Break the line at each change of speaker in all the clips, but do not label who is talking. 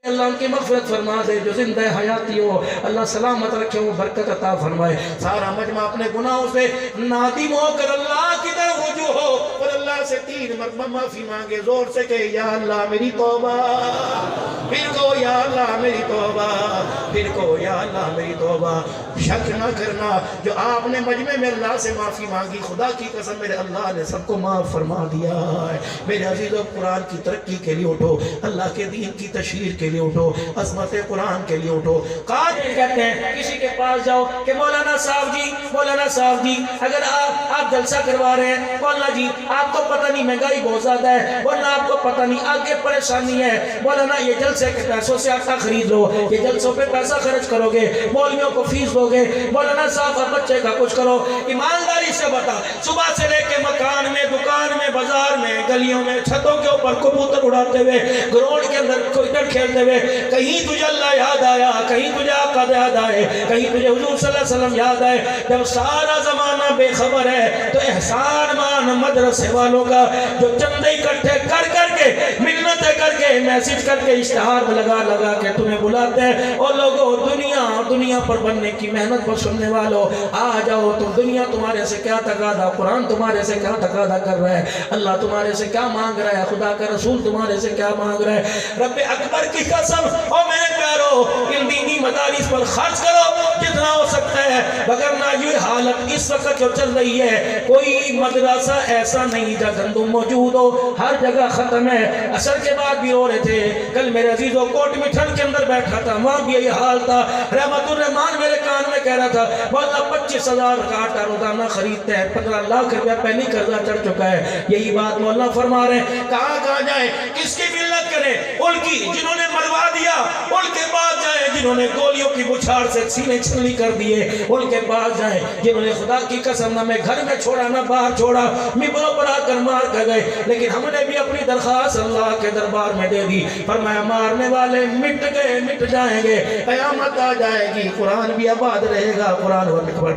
اللہ ان کی مغفرت فرما دے، جو زندہ حیاتی ہو اللہ سلامت رکھے، وہ برکت عطا فرمائے۔ سارا مجمع اپنے گناہوں سے نادم ہو کر اللہ کی طرف رجوع ہو اور اللہ سے 3 مرتبہ معافی مانگے، زور سے کہ یا اللہ میری توبہ، پھر کو یا اللہ میری توبہ، پھر کو یا اللہ میری توبہ۔ شک نہ کرنا، جو آپ نے مجمع میں اللہ سے معافی مانگی، خدا کی قسم میرے اللہ نے سب کو معاف فرما دیا ہے۔ میرے عزیزو، قرآن کی ترقی کے لیے اٹھو، اللہ کے دین کی تشہیر کے لیے اٹھو، عظمت قرآن کے لیے اٹھو۔ قادری کہتے ہیں کسی کے پاس جاؤ کہ مولانا صاحب جی، مولانا صاحب جی، اگر آپ جلسہ کروا رہے ہیں، مولانا جی آپ کو پتہ نہیں مہنگائی بہت زیادہ ہے، مولانا آپ کو پتہ نہیں آگے پریشانی ہے، مولانا یہ جلسے کے پیسوں سے آٹا خرید لو، یہ جلسوں پہ پیسہ خرچ کرو گے، مولویوں کو فیس دو گے، مولانا صاحب آپ بچے کا کچھ کرو۔ ایمانداری سے بتا، صبح سے لے کے مکان میں، دکان میں، بازار میں، گلیوں میں، چھتوں کے اوپر کبوتر اڑاتے ہوئے، گراؤنڈ کے اندر کرکٹ کھیلتے ہوئے، کہیں تجھے اللہ یاد آیا، کہیں تجھے آقا یاد آئے، کہیں تجھے حضور صلی اللہ علیہ وسلم یاد آئے۔ جب سارا زمانہ بے خبر ہے تو احسان مان مدرسے والوں کا، جو چندے اکٹھے کر کے، منتیں کر کے، میسج کر کے، اشتہار لگا کے تمہیں بلاتے ہیں، اور لوگوں دنیا پر بننے کی محنت پر سننے والوں، آ جاؤ، تم دنیا تمہارے سے کیا تقاضا، قرآن تمہارے سے کیا تقاضا کر رہا ہے، اللہ تمہارے سے کیا مانگ رہا ہے، خدا کا رسول تمہارے سے کیا مانگ رہا ہے۔ رب اکبر کی قسم، اور میرے پیارو، ان دینی مدارس پر خرچ کرو جتنا ہو سکتا ہے، وگرنہ یہ حالت اس وقت جو چل رہی ہے، کوئی مدرسہ ایسا نہیں جہاں گندم موجود ہو، ہر جگہ ختم ہے۔ عصر کے بعد بھی رو رہے تھے، کل میرے عزیزوں کوٹ مٹھن کے اندر بیٹھا تھا، وہاں بھی یہی حال تھا۔ رحمت الرحمان میرے کان میں کہہ رہا تھا، مولا 25,000 کا آٹا روزانہ خریدتے ہیں، 15 لاکھ روپیہ پہلی قرضہ چڑھ چکا ہے۔ یہی بات مولا فرما رہے ہیں، کہاں جائیں، کس کی ملت کریں؟ ان کی جنہوں نے مروا دیا، ان کے پاس جائیں جنہوں نے گولیوں کی بچھاڑ سے سینے چھلنی کر دیے، ان کے پاس جائیں جنہوں نے خدا کی قسم نہ میں گھر میں چھوڑا نہ باہر چھوڑا، ممبروں پر آ کر مار کر گئے، لیکن ہم نے بھی اپنی درخواست اللہ کے دربار میں دے دی۔ فرمایا مارنے والے مٹ گئے، مٹ جائیں گے، قیامت آ جائے گی، قرآن بھی آباد رہے گا، قرآن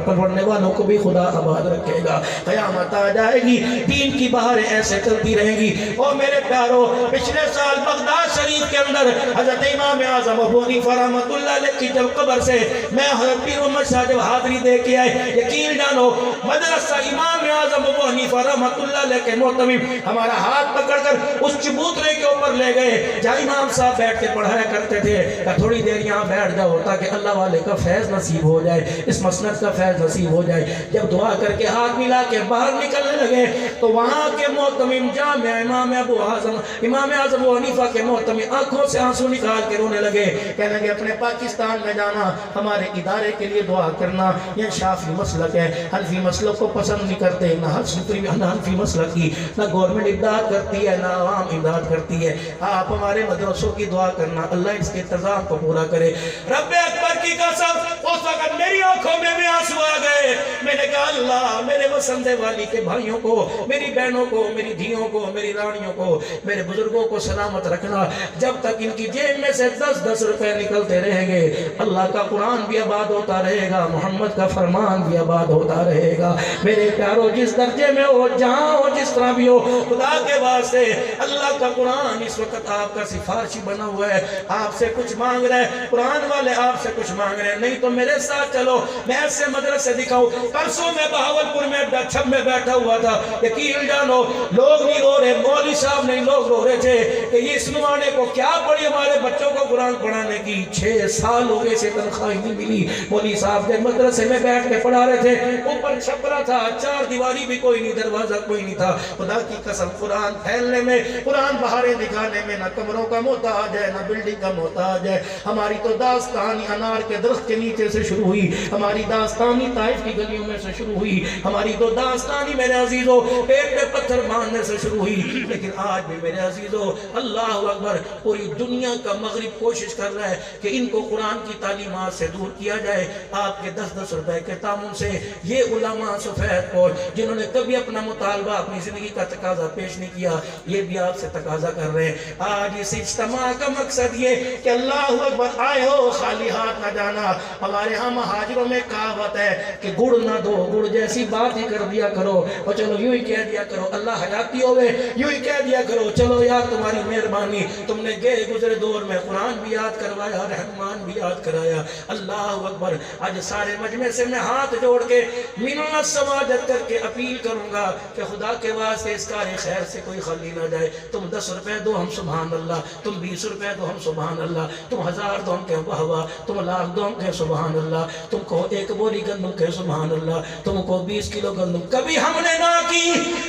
پڑھنے والوں کو بھی خدا آباد رکھے گا، قیامت آ جائے گی، دین کی بہاریں ایسے چلتی رہیں گی۔ اور میرے پیارو، پچھلے سال بغداد شریف کے اندر حضرت امام اعظم ابو حنیفہ رحمۃ اللہ علیہ کی جب قبر سے میں حضرت پیر محمد شاہ جب حاضری دے کے آئے، یقین جانو مدرسہ امام اعظم ابو حنیفہ رحمۃ اللہ علیہ کے محتمم ہمارا ہاتھ پکڑ کر اس چبوترے کے اوپر لے گئے جہاں امام صاحب بیٹھ کے پڑھایا کرتے تھے، کہ تھوڑی دیر یہاں بیٹھ جاؤ تاکہ اللہ والے کا فیض نصیب ہو جائے، اس مسند کا فیض نصیب ہو جائے۔ جب دعا کر کے ہاتھ ملا کے باہر نکلنے لگے تو وہاں کے محتمم جامع امام اعظم ابو حنیفہ کے محتمم آنکھوں سے آنسو نکال کے رونے لگے، کہنے لگے اپنے پاکستان میں جانا، ہمارے ادارے کے لیے دعا کرنا، یہ شافعی مسلک ہے، حنفی مسلک کو پسند نہیں کرتے، نہ حنفی مسلک کی نہ گورنمنٹ امداد کرتی ہے نہ عوام امداد کرتی ہے، آپ ہمارے مدرسوں کی دعا کرنا، اللہ اس کے انتظام کو پورا کرے۔ رب اکبر کی قسم، اس وقت میری آنکھوں میں بھی آنسو آ گئے، میں نے کہا اللہ میرے وسندے والی کے بھائیوں کو، میری بہنوں کو، میری دھیوں کو، میری رانیوں کو، میرے بزرگوں کو سلامت رکھنا، جب تک ان کی جیب میں سے 10 روپے نکلتے رہیں گے، اللہ کا قرآن بھی آباد ہوتا رہے گا، محمد کا فرمان بھی آباد ہوتا رہے گا۔ میرے پیارو، جس درجے میں ہو، جہاں ہو، جس طرح بھی ہو، خدا کے واسطے اللہ کا قرآن اس وقت آپ کا سفارشی بنا ہوا ہے، آپ سے کچھ مانگ رہے ہیں، قرآن والے آپ سے کچھ مانگ رہے ہیں، نہیں تو میرے ساتھ چلو، میں ایسے مدرسے دکھاؤں۔ پرسوں میں بہاولپور میں چھب میں بیٹھا ہوا تھا، یقین جانو لوگ نہیں رو رہے، مولوی صاحب نہیں، لوگ رو رہے تھے کہ یہ اس زمانے کو کیا پڑی ہمارے بچوں کو قرآن پڑھانے کی، 6 سال ہو گئے سے تنخواہ نہیں ملی۔ مولوی صاحب نے مدرسے میں بیٹھ کے پڑھا رہے تھے، اوپر چھپرا تھا، 4 دیواری بھی کوئی نہیں، دروازہ کوئی نہیں تھا۔ خدا کی قسم، قرآن پھیلنے میں، قرآن بہاریں دکھانے میں نہ کمروں کا محتاج ہے، نہ بلڈنگ کا محتاج ہے۔ ہماری تو داستانی انار کے درخت کے نیچے سے شروع ہوئی، ہماری داستانی طائف کی گلیوں میں سے شروع ہوئی، ہماری تو داستانی میرے عزیزوں پیٹ پہ پتھر مارنے سے شروع ہوئی، لیکن آج بھی میرے عزیزوں اللہ اکبر، پوری دنیا کا مغرب کوشش کر رہا ہے کہ ان کو کو قرآن کی تعلیمات سے دور کیا جائے آپ کے 10-10 روپے کے تعاون سے۔ یہ علماء سفید پوش جنہوں نے کبھی اپنا مطالبہ اپنی زندگی کا تقاضا پیش نہیں کیا، یہ بھی آپ سے تقاضا کر رہے ہیں۔ آج اس اجتماع کا مقصد یہ کہ اللہ اکبر، آئے ہو خالی ہاتھ نہ جانا۔ ہمارے ہاں مہاجروں میں کہاوت ہے کہ گڑ نہ دو، گڑ جیسی بات ہی کر دیا کرو، اور چلو یوں ہی کہہ دیا کرو اللہ حیاتی ہوئے، یوں ہی کہہ دیا کرو چلو یار تمہاری مہربانی، تم نے گئے گزرے دور میں قرآن بھی یاد کروایا، رحمان بھی یاد کرایا۔ اللہ اکبر، آج سارے مجمع سے میں ہاتھ جوڑ کے منت سماجت کر کے اپیل کروں گا کہ خدا کے واسطے اس کار خیر سے کوئی خالی نہ جائے۔ تم 10 روپے دو ہم سبحان اللہ، تم 20 روپے دو ہم سبحان اللہ، تم 1000 دو ہم کہ واہ واہ، تم 1,00,000 دو ہم کہ سبحان اللہ، تم کو 1 بوری گندم کہ سبحان اللہ، تم کو 20 کلو گندم۔ کبھی ہم نے نہ کی،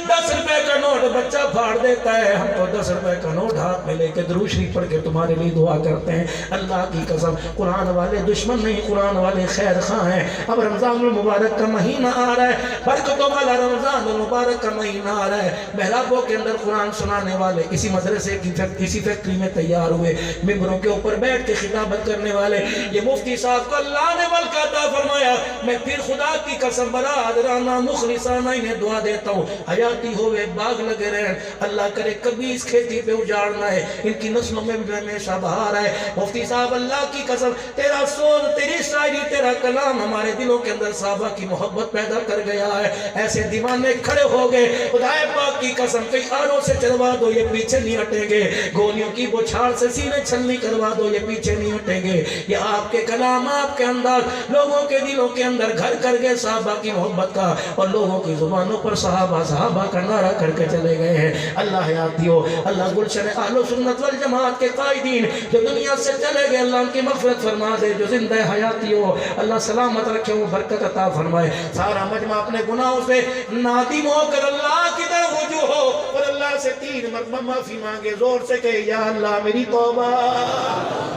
10 روپے کا نوٹ بچہ پھاڑ دیتا ہے، ہم تو 10 روپے کا نوٹ ہاتھ میں لے کے درود شریف پڑھ کے تمہارے لیے دعا کرتے ہیں۔ اللہ کی قسم قرآن والے دشمن نہیں، قرآن والے خیر خواہ ہیں۔ اب رمضان المبارک کا مہینہ آ رہا ہے، برکتوں والا رمضان المبارک کا مہینہ آ رہا ہے۔ محرابوں کے اندر قرآن سنانے والے اسی مدرسے کی اسی فیکٹری میں تیار ہوئے، ممبروں کے اوپر بیٹھ کے خطابت کرنے والے یہ مفتی صاحب کو اللہ نے ملکہ عطا فرمایا۔ میں پھر خدا کی قسم برادرانہ مخلصانہ انہیں دعا دیتا ہوں، حیاتی ہوئے باغ لگے رہیں، اللہ کرے کبھی اس کھیتی پہ اجاڑنا ہے، ان کی نسلوں میں بھی ہمیشہ بہار آئے۔ مفتی صاحب اللہ کی قسم تیرا سوز، تیری شاعری، تیرا کلام ہمارے دلوں کے اندر صحابہ کی محبت پیدا کر گیا ہے۔ ایسے دیوانے کھڑے ہو گئے، خدا پاک کی قسم کئی آروں سے چلوا دو یہ پیچھے نہیں ہٹیں گے، گولیوں کی بچھاڑ سے سینے چھلنی کروا دو یہ پیچھے نہیں ہٹیں گے۔ یہ آپ کے کلام، آپ کے انداز لوگوں کے دلوں کے اندر گھر کر گئے صحابہ کی محبت کا، اور لوگوں کی زبانوں پر صحابہ صحابہ کا نعرہ کر کے چلے گئے ہیں۔ اللہ حیاتی ہو، اللہ گلشن اہل سنت والجماعت کے قائدین جو دنیا سے چلے گئے اللہ ان کی مغفرت فرما دے، جو زندہ حیاتی ہو اللہ سلامت رکھے، وہ برکت عطا فرمائے۔ سارا مجمع اپنے گناہوں سے نادم ہو کر اللہ کی طرف رجوع ہو اور اللہ سے 3 مرتبہ معافی مانگے، زور سے کہے یا اللہ میری توبہ،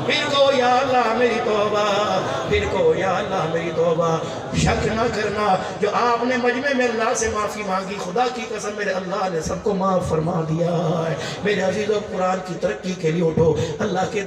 پھر کو یا اللہ میری توبہ، پھر کو یا اللہ میری توبہ۔ شک نہ کرنا، جو آپ نے مجمع میں اللہ سے معافی مانگی، خدا کی قسم میرے اللہ نے سب کو معاف فرما دیا ہے۔ میرے عزیزو، قرآن کی ترقی کے لیے اٹھو، اللہ کے